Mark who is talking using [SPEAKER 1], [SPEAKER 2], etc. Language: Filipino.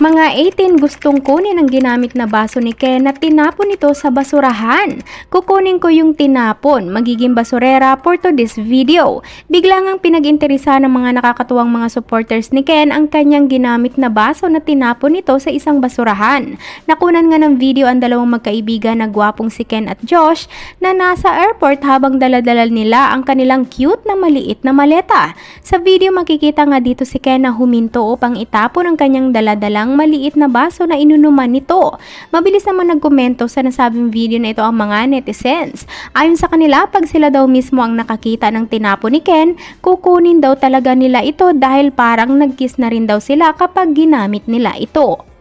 [SPEAKER 1] Mga 18 gustong kunin ang ginamit na baso ni Ken at tinapon ito sa basurahan. Kukunin ko yung tinapon, magiging basurera for today's video. Biglang ang pinag-interesa ng mga nakakatuwang mga supporters ni Ken ang kanyang ginamit na baso na tinapon nito sa isang basurahan. Nakunan nga ng video ang dalawang magkaibigan na gwapong si Ken at Josh na nasa airport habang daladala nila ang kanilang cute na maliit na maleta. Sa video makikita nga dito si Ken na huminto upang itapon ang kanyang daladalang maliit na baso na inunuman nito. Mabilis naman nagkomento sa nasabing video na ito ang mga netizens. Ayon sa kanila, pag sila daw mismo ang nakakita ng tinapon ni Ken, kukunin daw talaga nila ito dahil parang nag-kiss na rin daw sila kapag ginamit nila ito.